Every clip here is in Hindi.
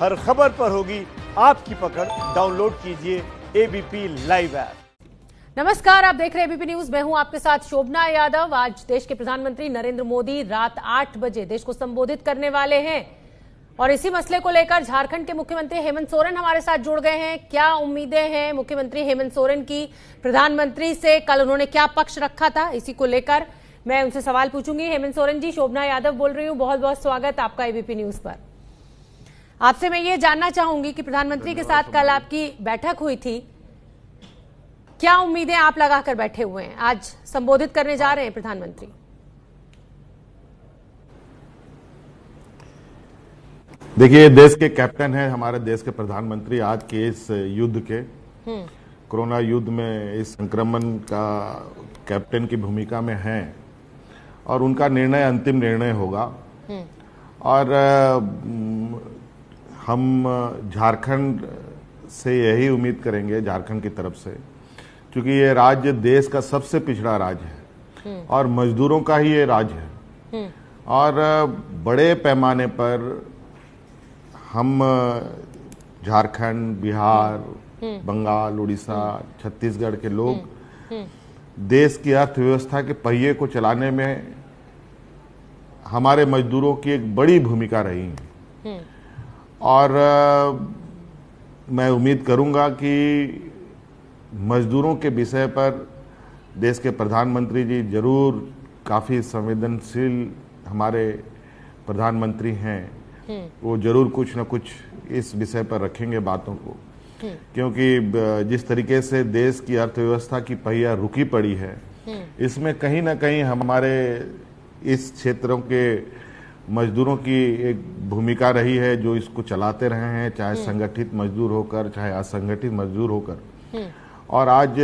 हर खबर पर होगी आपकी पकड़। डाउनलोड कीजिए एबीपी लाइव ऐप। नमस्कार, आप देख रहे हैं एबीपी न्यूज। मैं हूं आपके साथ शोभना यादव। आज देश के प्रधानमंत्री नरेंद्र मोदी रात 8 बजे देश को संबोधित करने वाले हैं और इसी मसले को लेकर झारखंड के मुख्यमंत्री हेमंत सोरेन हमारे साथ जुड़ गए हैं। क्या उम्मीदें हैं मुख्यमंत्री हेमंत सोरेन की प्रधानमंत्री से? कल उन्होंने क्या पक्ष रखा था, इसी को लेकर मैं उनसे सवाल पूछूंगी। हेमंत सोरेन जी, शोभना यादव बोल रही हूँ, बहुत बहुत स्वागत आपका एबीपी न्यूज पर। आपसे मैं ये जानना चाहूंगी कि प्रधानमंत्री के साथ कल आपकी बैठक हुई थी, क्या उम्मीदें आप लगाकर बैठे हुए हैं? आज संबोधित करने जा रहे हैं प्रधानमंत्री। देखिए, देश के कैप्टन हैं हमारे देश के प्रधानमंत्री। आज के इस युद्ध के कोरोना युद्ध में इस संक्रमण का कैप्टन की भूमिका में हैं और उनका निर्णय अंतिम निर्णय होगा। और हम झारखंड से यही उम्मीद करेंगे, झारखंड की तरफ से, क्योंकि ये राज्य देश का सबसे पिछड़ा राज्य है और मजदूरों का ही ये राज्य है और बड़े पैमाने पर हम झारखंड, बिहार, बंगाल, उड़ीसा, छत्तीसगढ़ के लोग देश की अर्थव्यवस्था के पहिए को चलाने में हमारे मजदूरों की एक बड़ी भूमिका रही है। और मैं उम्मीद करूंगा कि मजदूरों के विषय पर देश के प्रधानमंत्री जी जरूर काफ़ी संवेदनशील हमारे प्रधानमंत्री हैं, वो जरूर कुछ न कुछ इस विषय पर रखेंगे बातों को, क्योंकि जिस तरीके से देश की अर्थव्यवस्था की पहिया रुकी पड़ी है, इसमें कहीं ना कहीं हमारे इस क्षेत्रों के मजदूरों की एक भूमिका रही है, जो इसको चलाते रहे हैं, चाहे संगठित मजदूर होकर चाहे असंगठित मजदूर होकर। और आज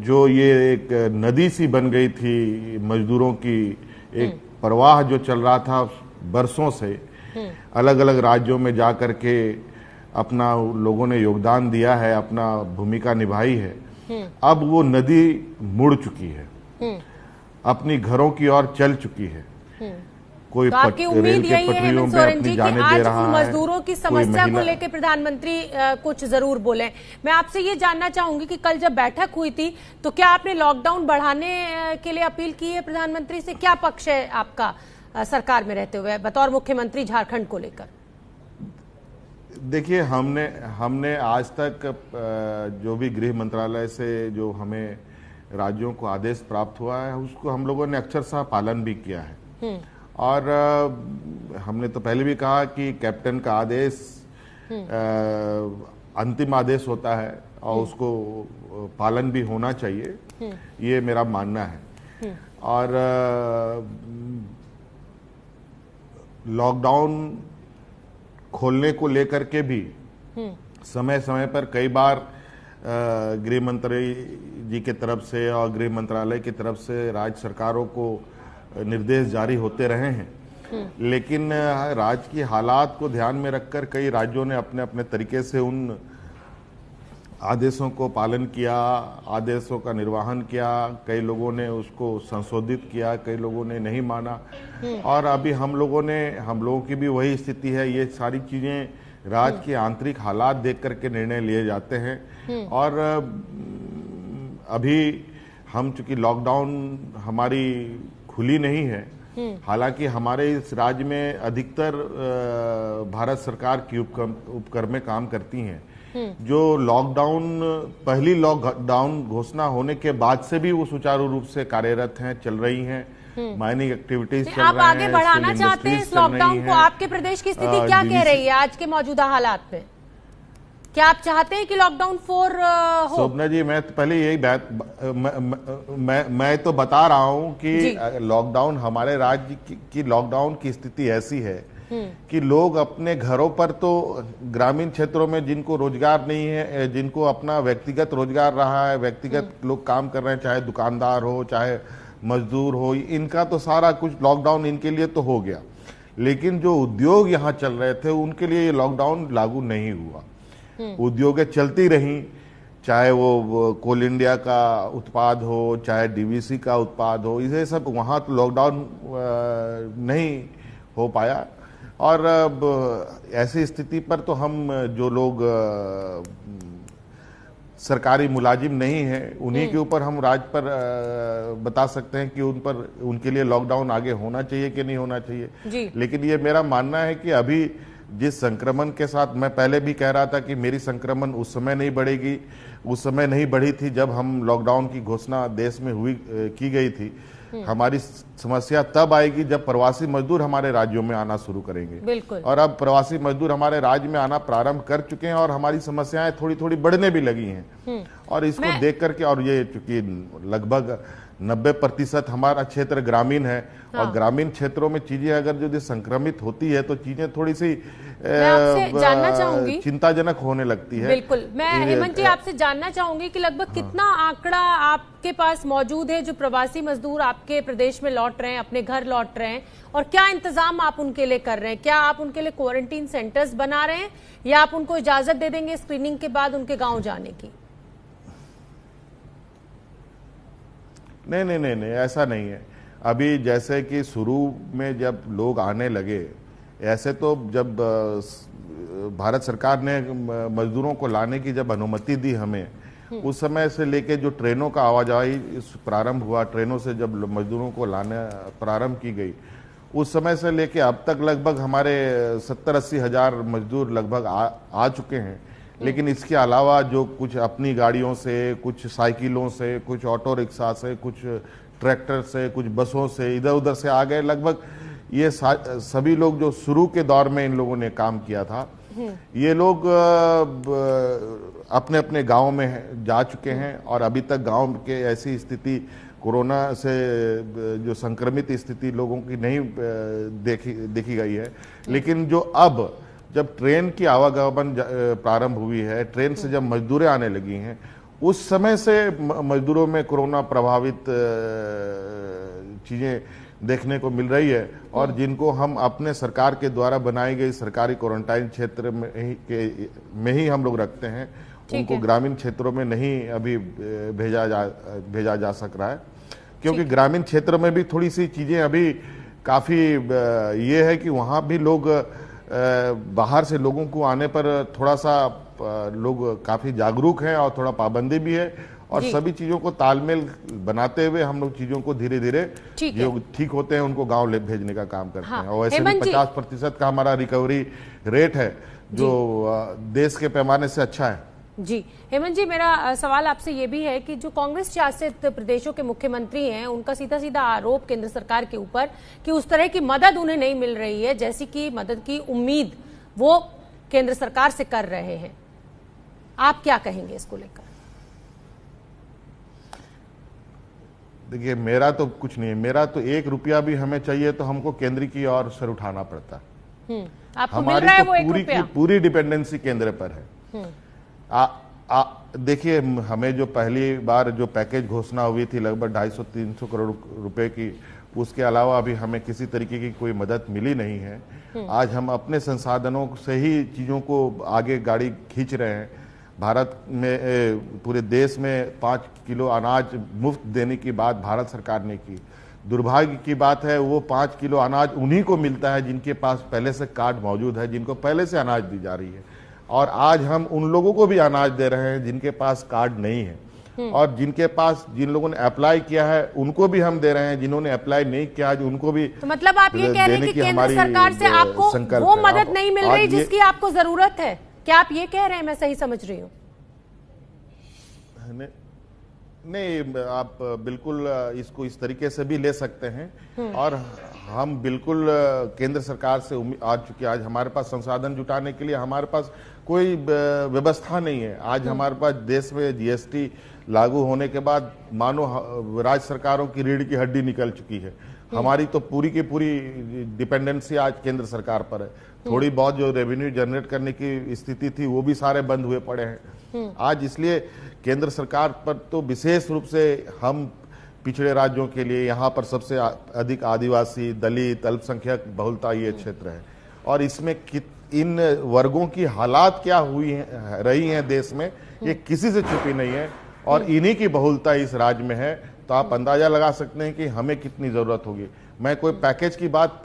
जो ये एक नदी सी बन गई थी मजदूरों की, एक प्रवाह जो चल रहा था बरसों से, अलग अलग राज्यों में जाकर के अपना लोगों ने योगदान दिया है, अपना भूमिका निभाई है। अब वो नदी मुड़ चुकी है, अपनी घरों की ओर चल चुकी है। कोई तो आपकी उम्मीद यही है हेमंत सोरेन जी कि आज मजदूरों की समस्या को लेकर प्रधानमंत्री कुछ जरूर बोले। मैं आपसे ये जानना चाहूंगी कि कल जब बैठक हुई थी तो क्या आपने लॉकडाउन बढ़ाने के लिए अपील की है प्रधानमंत्री से? क्या पक्ष है आपका सरकार में रहते हुए बतौर मुख्यमंत्री झारखंड को लेकर? देखिए, हमने आज तक जो भी गृह मंत्रालय से जो हमें राज्यों को आदेश प्राप्त हुआ है, उसको हम लोगों ने अक्षरशः पालन भी किया है। और हमने तो पहले भी कहा कि कैप्टन का आदेश अंतिम आदेश होता है और उसको पालन भी होना चाहिए, ये मेरा मानना है। और लॉकडाउन खोलने को लेकर के भी समय समय पर कई बार गृह मंत्री जी के तरफ से और गृह मंत्रालय की तरफ से राज्य सरकारों को निर्देश जारी होते रहे हैं, लेकिन राज्य की हालात को ध्यान में रखकर कई राज्यों ने अपने अपने तरीके से उन आदेशों को पालन किया, आदेशों का निर्वहन किया। कई लोगों ने उसको संशोधित किया, कई लोगों ने नहीं माना। और अभी हम लोगों की भी वही स्थिति है। ये सारी चीजें राज्य के आंतरिक हालात देख करके निर्णय लिए जाते हैं। और अभी हम चूंकि लॉकडाउन हमारी खुली नहीं है, हालांकि हमारे इस राज्य में अधिकतर भारत सरकार की उपक्रमें काम करती हैं, जो लॉकडाउन पहली लॉकडाउन घोषणा होने के बाद से भी वो सुचारू रूप से कार्यरत हैं, चल रही हैं। माइनिंग एक्टिविटीज चल रही हैं। आप आगे बढ़ाना चाहते हैं इस लॉकडाउन को? आपके प्रदेश की स्थिति क्या कह रही है आज के मौजूदा हालात में? क्या आप चाहते हैं कि लॉकडाउन 4 हो? शोभना जी, मैं तो पहले यही बात मैं तो बता रहा हूं कि लॉकडाउन हमारे राज्य की लॉकडाउन की स्थिति ऐसी है कि लोग अपने घरों पर, तो ग्रामीण क्षेत्रों में जिनको रोजगार नहीं है, जिनको अपना व्यक्तिगत रोजगार रहा है, व्यक्तिगत लोग काम कर रहे हैं, चाहे दुकानदार हो चाहे मजदूर हो, इनका तो सारा कुछ लॉकडाउन इनके लिए तो हो गया। लेकिन जो उद्योग यहाँ चल रहे थे उनके लिए ये लॉकडाउन लागू नहीं हुआ। उद्योगें चलती रहीं, चाहे वो कोल इंडिया का उत्पाद हो चाहे डीवीसी का उत्पाद हो, इसे सब वहाँ तो लॉकडाउन नहीं हो पाया। और ऐसी स्थिति पर तो हम जो लोग सरकारी मुलाजिम नहीं है उन्हीं के ऊपर हम राज्य पर बता सकते हैं कि उन पर उनके लिए लॉकडाउन आगे होना चाहिए कि नहीं होना चाहिए। लेकिन ये मेरा मानना है कि अभी जिस संक्रमण के साथ, मैं पहले भी कह रहा था कि मेरी संक्रमण उस समय नहीं बढ़ेगी, उस समय नहीं बढ़ी थी जब हम लॉकडाउन की घोषणा देश में की गई थी। हमारी समस्या तब आएगी जब प्रवासी मजदूर हमारे राज्यों में आना शुरू करेंगे। बिल्कुल। और अब प्रवासी मजदूर हमारे राज्य में आना प्रारंभ कर चुके हैं और हमारी समस्याएं थोड़ी थोड़ी बढ़ने भी लगी हैं। और इसको देख करके, और ये चूंकि लगभग 90% हमारा क्षेत्र ग्रामीण है, और ग्रामीण क्षेत्रों में चीजें अगर यदि संक्रमित होती है तो चीजें थोड़ी सी जानना चाहूंगी, चिंताजनक होने लगती है। बिल्कुल। मैं हेमंत जी आपसे जानना चाहूंगी कि लगभग कितना आंकड़ा आपके पास मौजूद है जो प्रवासी मजदूर आपके प्रदेश में लौट रहे हैं, अपने घर लौट रहे हैं, और क्या इंतजाम आप उनके लिए कर रहे हैं? क्या आप उनके लिए क्वारंटीन सेंटर्स बना रहे हैं या आप उनको इजाजत दे देंगे स्क्रीनिंग के बाद उनके गाँव जाने की? नहीं, ऐसा नहीं है। अभी जैसे कि शुरू में जब लोग आने लगे, ऐसे तो जब भारत सरकार ने मजदूरों को लाने की जब अनुमति दी हमें, उस समय से लेके जो ट्रेनों का आवाजाही प्रारंभ हुआ, ट्रेनों से जब मजदूरों को लाने प्रारंभ की गई, उस समय से लेके अब तक लगभग हमारे 70-80 हजार मजदूर लगभग आ चुके हैं। लेकिन इसके अलावा जो कुछ अपनी गाड़ियों से, कुछ साइकिलों से, कुछ ऑटो रिक्शा से, कुछ ट्रैक्टर से, कुछ बसों से इधर उधर से आ गए, लगभग ये सभी लोग जो शुरू के दौर में इन लोगों ने काम किया था, ये लोग अपने अपने गांव में जा चुके हैं। और अभी तक गांव के ऐसी स्थिति, कोरोना से जो संक्रमित स्थिति लोगों की नहीं देखी गई है। लेकिन जो अब जब ट्रेन की आवागमन प्रारंभ हुई है, ट्रेन से जब मजदूरें आने लगी हैं, उस समय से मजदूरों में कोरोना प्रभावित चीजें देखने को मिल रही है। और जिनको हम अपने सरकार के द्वारा बनाई गई सरकारी क्वारंटाइन क्षेत्र में ही हम लोग रखते हैं, उनको ग्रामीण क्षेत्रों में नहीं अभी भेजा जा सक रहा है, क्योंकि ग्रामीण क्षेत्र में भी थोड़ी सी चीजें अभी काफी ये है कि वहां भी लोग बाहर से लोगों को आने पर थोड़ा सा लोग काफी जागरूक हैं और थोड़ा पाबंदी भी है। और सभी चीजों को तालमेल बनाते हुए हम लोग चीजों को धीरे धीरे जो ठीक होते हैं उनको गांव भेजने का काम करते हैं। और वैसे भी 50% का हमारा रिकवरी रेट है जो देश के पैमाने से अच्छा है। जी हेमंत जी, मेरा सवाल आपसे ये भी है कि जो कांग्रेस शासित प्रदेशों के मुख्यमंत्री हैं, उनका सीधा सीधा आरोप केंद्र सरकार के ऊपर कि उस तरह की मदद उन्हें नहीं मिल रही है जैसी कि मदद की उम्मीद वो केंद्र सरकार से कर रहे हैं। आप क्या कहेंगे इसको लेकर? देखिए, मेरा तो कुछ नहीं है, मेरा तो 1 रुपया भी हमें चाहिए तो हमको केंद्र की ओर से उठाना पड़ता है। आपको मिल रहा है वो 1 रुपया? पूरी डिपेंडेंसी केंद्र पर है। देखिए, हमें जो पहली बार जो पैकेज घोषणा हुई थी लगभग 250-300 करोड़ रुपए की, उसके अलावा अभी हमें किसी तरीके की कोई मदद मिली नहीं है। आज हम अपने संसाधनों से ही चीजों को आगे गाड़ी खींच रहे हैं। भारत में, पूरे देश में 5 किलो अनाज मुफ्त देने की बात भारत सरकार ने की। दुर्भाग्य की बात है वो 5 किलो अनाज उन्हीं को मिलता है जिनके पास पहले से कार्ड मौजूद है, जिनको पहले से अनाज दी जा रही है। और आज हम उन लोगों को भी अनाज दे रहे हैं जिनके पास कार्ड नहीं है, और जिन लोगों ने अप्लाई किया है उनको भी हम दे रहे हैं, जिन्होंने अप्लाई नहीं किया है उनको भी। तो मतलब आप ये कह रहे हैं कि केंद्र सरकार से आपको वो मदद नहीं मिल रही जिसकी आपको जरूरत है? क्या आप ये कह रहे हैं? मैं सही समझ रही हूँ? नहीं, आप बिल्कुल इसको इस तरीके से भी ले सकते हैं। और हम बिल्कुल केंद्र सरकार से आ चुके, आज हमारे पास संसाधन जुटाने के लिए हमारे पास कोई व्यवस्था नहीं है। आज हमारे पास देश में जीएसटी लागू होने के बाद मानो राज्य सरकारों की रीढ़ की हड्डी निकल चुकी है। हमारी तो पूरी की पूरी डिपेंडेंसी आज केंद्र सरकार पर है। थोड़ी बहुत जो रेवेन्यू जनरेट करने की स्थिति थी वो भी सारे बंद हुए पड़े हैं आज। इसलिए केंद्र सरकार पर तो विशेष रूप से हम पिछड़े राज्यों के लिए, यहाँ पर सबसे अधिक आदिवासी, दलित, अल्पसंख्यक बहुलता ये क्षेत्र है, और इसमें इन वर्गों की हालात क्या रही हैं देश में, ये किसी से छुपी नहीं है। और इन्हीं की बहुलता इस राज्य में है, तो आप अंदाजा लगा सकते हैं कि हमें कितनी जरूरत होगी। मैं कोई पैकेज की बात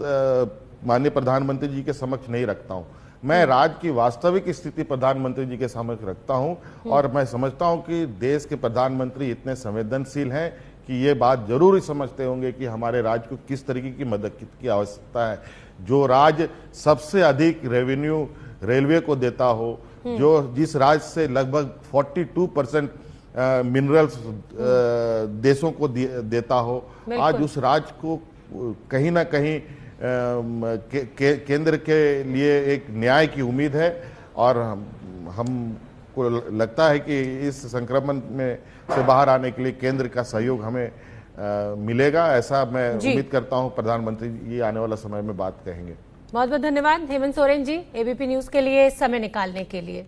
माननीय प्रधानमंत्री जी के समक्ष नहीं रखता हूं। मैं राज्य की वास्तविक स्थिति प्रधानमंत्री जी के समक्ष रखता हूं और मैं समझता हूं कि देश के प्रधानमंत्री इतने संवेदनशील हैं कि ये बात जरूर ही समझते होंगे कि हमारे राज्य को किस तरीके की मदद की आवश्यकता है। जो राज्य सबसे अधिक रेवेन्यू रेलवे को देता हो, जो जिस राज्य से लगभग 42% मिनरल्स देशों को देता हो, आज उस राज्य को कहीं ना कहीं केंद्र के लिए एक न्याय की उम्मीद है और हमको लगता है कि इस संक्रमण में से बाहर आने के लिए केंद्र का सहयोग हमें मिलेगा। ऐसा मैं उम्मीद करता हूं प्रधानमंत्री जी आने वाला समय में बात कहेंगे। बहुत बहुत धन्यवाद हेमंत सोरेन जी, एबीपी न्यूज के लिए समय निकालने के लिए।